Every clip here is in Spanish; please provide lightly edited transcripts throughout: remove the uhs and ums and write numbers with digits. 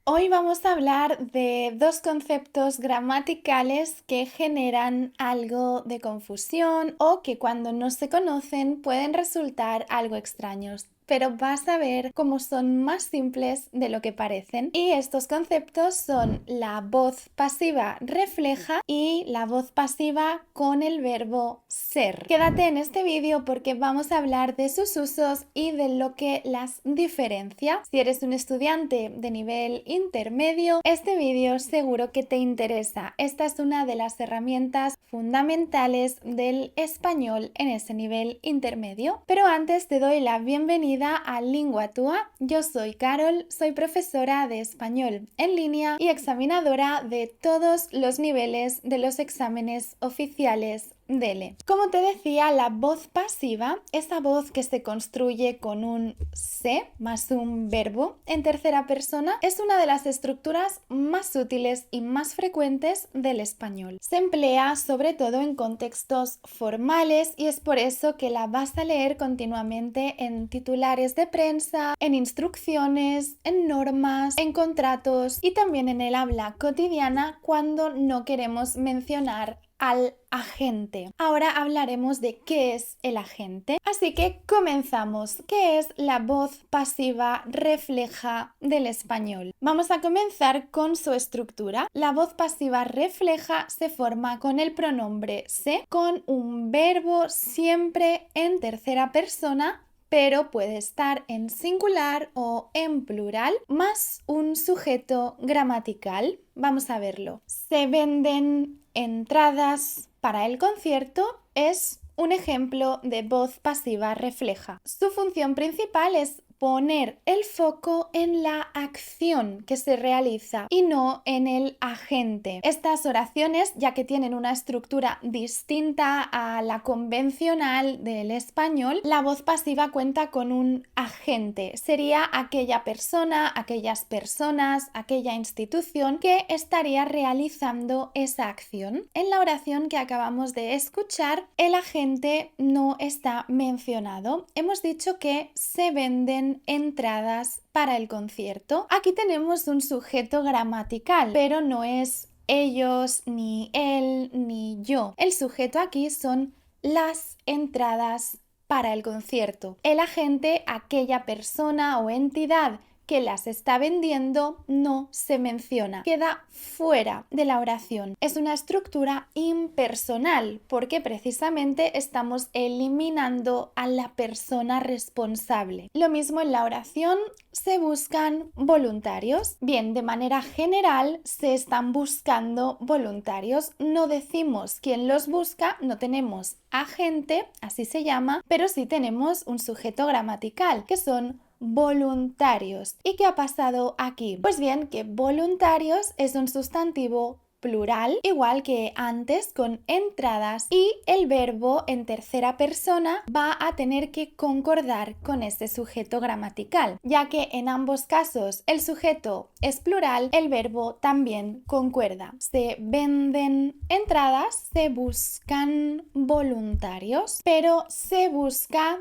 Hoy vamos a hablar de dos conceptos gramaticales que generan algo de confusión o que cuando no se conocen pueden resultar algo extraños. Pero vas a ver cómo son más simples de lo que parecen. Y estos conceptos son la voz pasiva refleja y la voz pasiva con el verbo ser. Quédate en este vídeo porque vamos a hablar de sus usos y de lo que las diferencia. Si eres un estudiante de nivel intermedio, este vídeo seguro que te interesa. Esta es una de las herramientas fundamentales del español en ese nivel intermedio. Pero antes te doy la bienvenida a Linguatua. Yo soy Carol, soy profesora de español en línea y examinadora de todos los niveles de los exámenes oficiales DELE. Como te decía, la voz pasiva, esa voz que se construye con un se más un verbo en tercera persona, es una de las estructuras más útiles y más frecuentes del español. Se emplea sobre todo en contextos formales y es por eso que la vas a leer continuamente en titulares de prensa, en instrucciones, en normas, en contratos y también en el habla cotidiana cuando no queremos mencionar al agente. Ahora hablaremos de qué es el agente. Así que comenzamos. ¿Qué es la voz pasiva refleja del español? Vamos a comenzar con su estructura. La voz pasiva refleja se forma con el pronombre se, con un verbo siempre en tercera persona, pero puede estar en singular o en plural, más un sujeto gramatical. Vamos a verlo. Se venden entradas para el concierto es un ejemplo de voz pasiva refleja. Su función principal es poner el foco en la acción que se realiza y no en el agente. Estas oraciones, ya que tienen una estructura distinta a la convencional del español, la voz pasiva cuenta con un agente. Sería aquella persona, aquellas personas, aquella institución que estaría realizando esa acción. En la oración que acabamos de escuchar, el agente no está mencionado. Hemos dicho que se venden entradas para el concierto. Aquí tenemos un sujeto gramatical, pero no es ellos, ni él, ni yo. El sujeto aquí son las entradas para el concierto. El agente, aquella persona o entidad que las está vendiendo, no se menciona, queda fuera de la oración. Es una estructura impersonal porque precisamente estamos eliminando a la persona responsable. Lo mismo en la oración, se buscan voluntarios. Bien, de manera general se están buscando voluntarios. No decimos quién los busca, no tenemos agente, así se llama, pero sí tenemos un sujeto gramatical, que son voluntarios. ¿Y qué ha pasado aquí? Pues bien, que voluntarios es un sustantivo plural, igual que antes con entradas, y el verbo en tercera persona va a tener que concordar con ese sujeto gramatical, ya que en ambos casos el sujeto es plural, el verbo también concuerda. Se venden entradas, se buscan voluntarios, pero se busca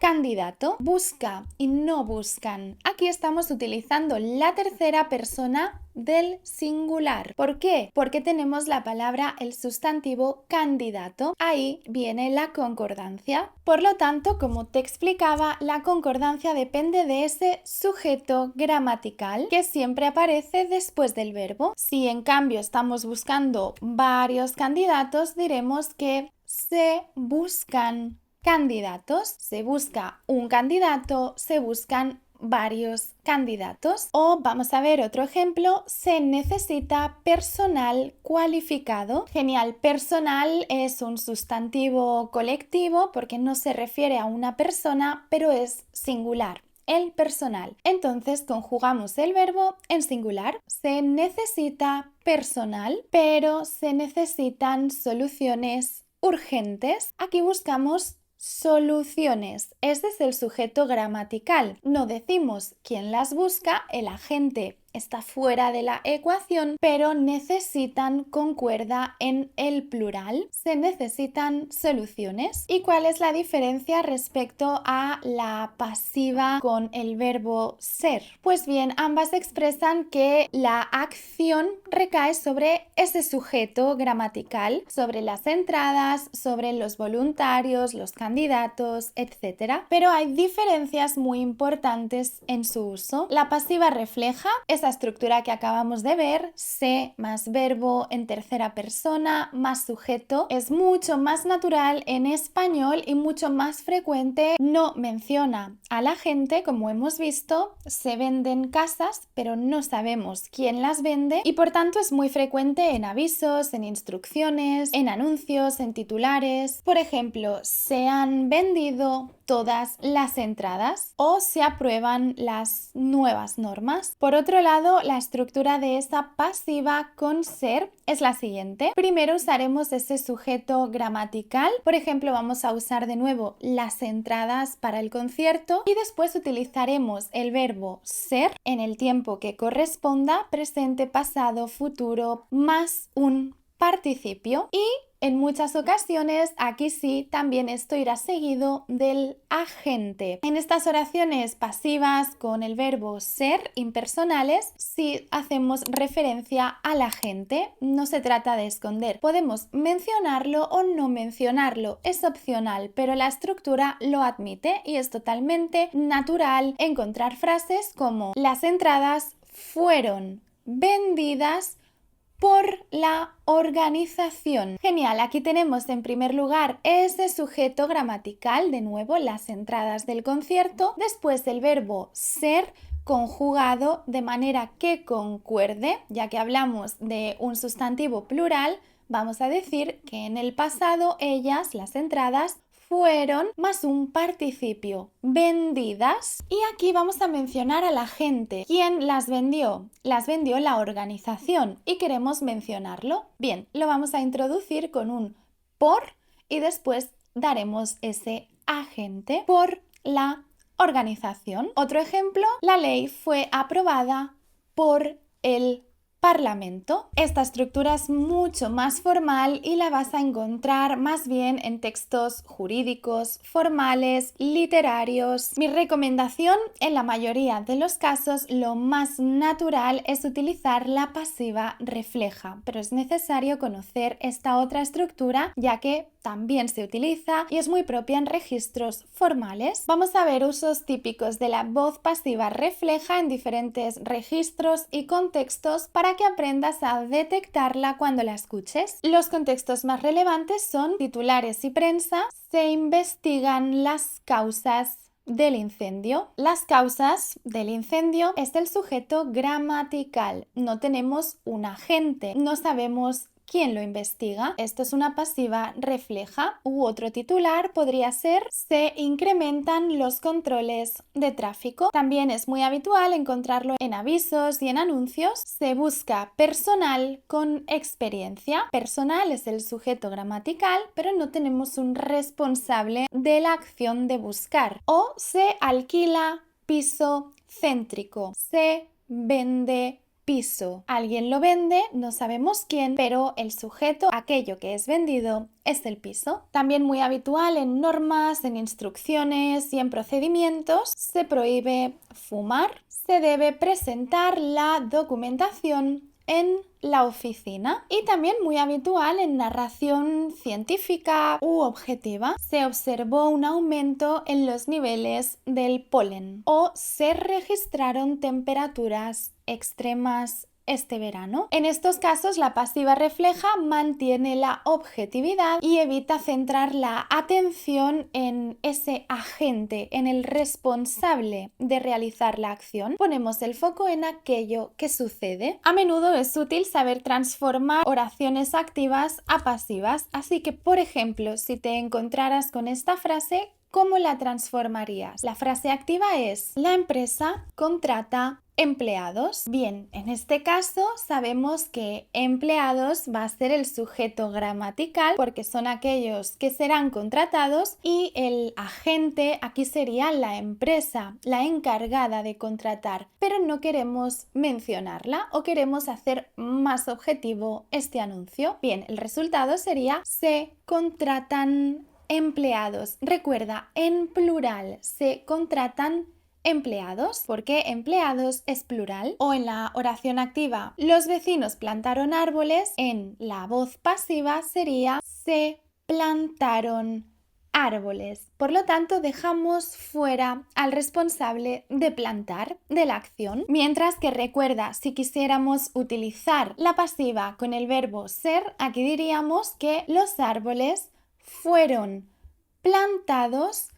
candidato, busca y no buscan. Aquí estamos utilizando la tercera persona del singular. ¿Por qué? Porque tenemos la palabra, el sustantivo candidato. Ahí viene la concordancia. Por lo tanto, como te explicaba, la concordancia depende de ese sujeto gramatical que siempre aparece después del verbo. Si en cambio estamos buscando varios candidatos, diremos que se buscan candidatos, se busca un candidato, se buscan varios candidatos. O vamos a ver otro ejemplo, se necesita personal cualificado. Genial, personal es un sustantivo colectivo porque no se refiere a una persona, pero es singular. El personal. Entonces conjugamos el verbo en singular. Se necesita personal, pero se necesitan soluciones urgentes. Aquí buscamos soluciones. Este es el sujeto gramatical. No decimos quién las busca, el agente está fuera de la ecuación, pero necesitan concuerda en el plural. Se necesitan soluciones. ¿Y cuál es la diferencia respecto a la pasiva con el verbo ser? Pues bien, ambas expresan que la acción recae sobre ese sujeto gramatical, sobre las entradas, sobre los voluntarios, los candidatos, etc. Pero hay diferencias muy importantes en su uso. La pasiva refleja esa estructura que acabamos de ver, se más verbo en tercera persona más sujeto. Es mucho más natural en español y mucho más frecuente. No menciona a la gente, como hemos visto, se venden casas, pero no sabemos quién las vende y por tanto es muy frecuente en avisos, en instrucciones, en anuncios, en titulares. Por ejemplo, se han vendido todas las entradas o se aprueban las nuevas normas. Por otro lado, la estructura de esa pasiva con ser es la siguiente. Primero usaremos ese sujeto gramatical. Por ejemplo, vamos a usar de nuevo las entradas para el concierto y después utilizaremos el verbo ser en el tiempo que corresponda, presente, pasado, futuro, más un participio y en muchas ocasiones, aquí sí, también esto irá seguido del agente. En estas oraciones pasivas con el verbo ser impersonales, sí hacemos referencia al agente. No se trata de esconder. Podemos mencionarlo o no mencionarlo. Es opcional, pero la estructura lo admite y es totalmente natural encontrar frases como las entradas fueron vendidas por la organización. Genial, aquí tenemos en primer lugar ese sujeto gramatical, de nuevo las entradas del concierto, después el verbo ser conjugado de manera que concuerde, ya que hablamos de un sustantivo plural, vamos a decir que en el pasado ellas, las entradas, fueron más un participio, vendidas. Y aquí vamos a mencionar a la gente. ¿Quién las vendió? Las vendió la organización y queremos mencionarlo. Bien, lo vamos a introducir con un por y después daremos ese agente por la organización. Otro ejemplo, la ley fue aprobada por el Parlamento. Esta estructura es mucho más formal y la vas a encontrar más bien en textos jurídicos, formales, literarios. Mi recomendación, en la mayoría de los casos, lo más natural es utilizar la pasiva refleja, pero es necesario conocer esta otra estructura ya que también se utiliza y es muy propia en registros formales. Vamos a ver usos típicos de la voz pasiva refleja en diferentes registros y contextos para que aprendas a detectarla cuando la escuches. Los contextos más relevantes son titulares y prensa. Se investigan las causas del incendio. Las causas del incendio es el sujeto gramatical. No tenemos un agente, no sabemos quién lo investiga. Esto es una pasiva refleja. U otro titular podría ser se incrementan los controles de tráfico. También es muy habitual encontrarlo en avisos y en anuncios. Se busca personal con experiencia. Personal es el sujeto gramatical, pero no tenemos un responsable de la acción de buscar. O se alquila piso céntrico. Se vende piso. Alguien lo vende, no sabemos quién, pero el sujeto, aquello que es vendido, es el piso. También muy habitual en normas, en instrucciones y en procedimientos, se prohíbe fumar. Se debe presentar la documentación en la oficina y también muy habitual en narración científica u objetiva. Se observó un aumento en los niveles del polen o se registraron temperaturas extremas este verano. En estos casos, la pasiva refleja mantiene la objetividad y evita centrar la atención en ese agente, en el responsable de realizar la acción. Ponemos el foco en aquello que sucede. A menudo es útil saber transformar oraciones activas a pasivas, así que, por ejemplo, si te encontraras con esta frase, ¿cómo la transformarías? La frase activa es: la empresa contrata empleados. Bien, en este caso sabemos que empleados va a ser el sujeto gramatical porque son aquellos que serán contratados, y el agente aquí sería la empresa, la encargada de contratar, pero no queremos mencionarla o queremos hacer más objetivo este anuncio. Bien, el resultado sería: se contratan empleados. Recuerda, en plural, se contratan empleados, porque empleados es plural. O en la oración activa, los vecinos plantaron árboles, en la voz pasiva sería: se plantaron árboles. Por lo tanto, dejamos fuera al responsable de plantar de la acción. Mientras que recuerda, si quisiéramos utilizar la pasiva con el verbo ser, aquí diríamos que los árboles fueron plantados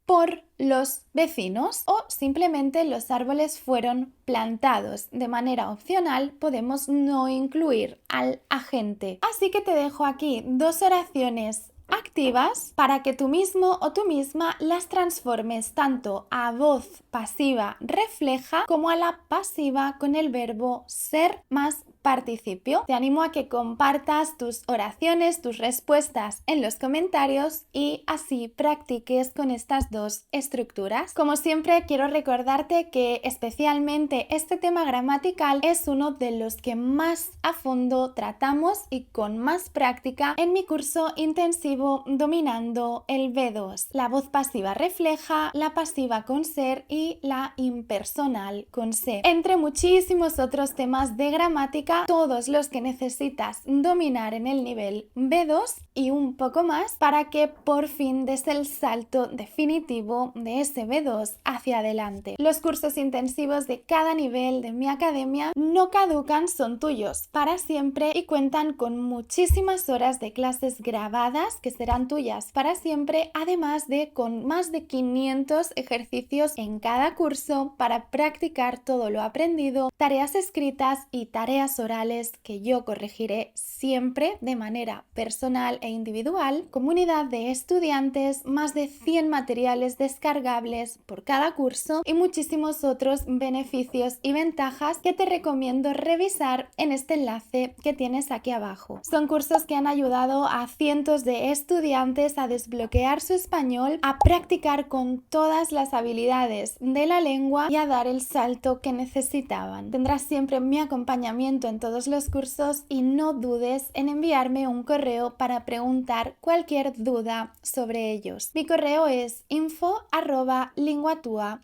por los vecinos, o simplemente los árboles fueron plantados. De manera opcional podemos no incluir al agente. Así que te dejo aquí dos oraciones activas para que tú mismo o tú misma las transformes tanto a voz pasiva refleja como a la pasiva con el verbo ser más participio. Te animo a que compartas tus oraciones, tus respuestas en los comentarios y así practiques con estas dos estructuras. Como siempre, quiero recordarte que especialmente este tema gramatical es uno de los que más a fondo tratamos y con más práctica en mi curso intensivo Dominando el B2. La voz pasiva refleja, la pasiva con ser y la impersonal con se. Entre muchísimos otros temas de gramática, todos los que necesitas dominar en el nivel B2 y un poco más para que por fin des el salto definitivo de ese B2 hacia adelante. Los cursos intensivos de cada nivel de mi academia no caducan, son tuyos para siempre y cuentan con muchísimas horas de clases grabadas que serán tuyas para siempre, además de con más de 500 ejercicios en cada curso para practicar todo lo aprendido, tareas escritas y tareas orales que yo corregiré siempre de manera personal e individual, comunidad de estudiantes, más de 100 materiales descargables por cada curso y muchísimos otros beneficios y ventajas que te recomiendo revisar en este enlace que tienes aquí abajo. Son cursos que han ayudado a cientos de estudiantes a desbloquear su español, a practicar con todas las habilidades de la lengua y a dar el salto que necesitaban. Tendrás siempre mi acompañamiento en todos los cursos y no dudes en enviarme un correo para preguntar cualquier duda sobre ellos. Mi correo es info@linguatua.com.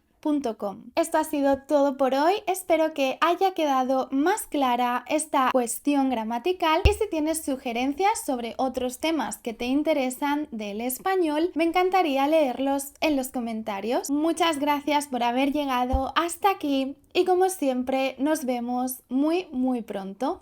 Esto ha sido todo por hoy. Espero que haya quedado más clara esta cuestión gramatical, y si tienes sugerencias sobre otros temas que te interesan del español, me encantaría leerlos en los comentarios. Muchas gracias por haber llegado hasta aquí y como siempre nos vemos muy pronto.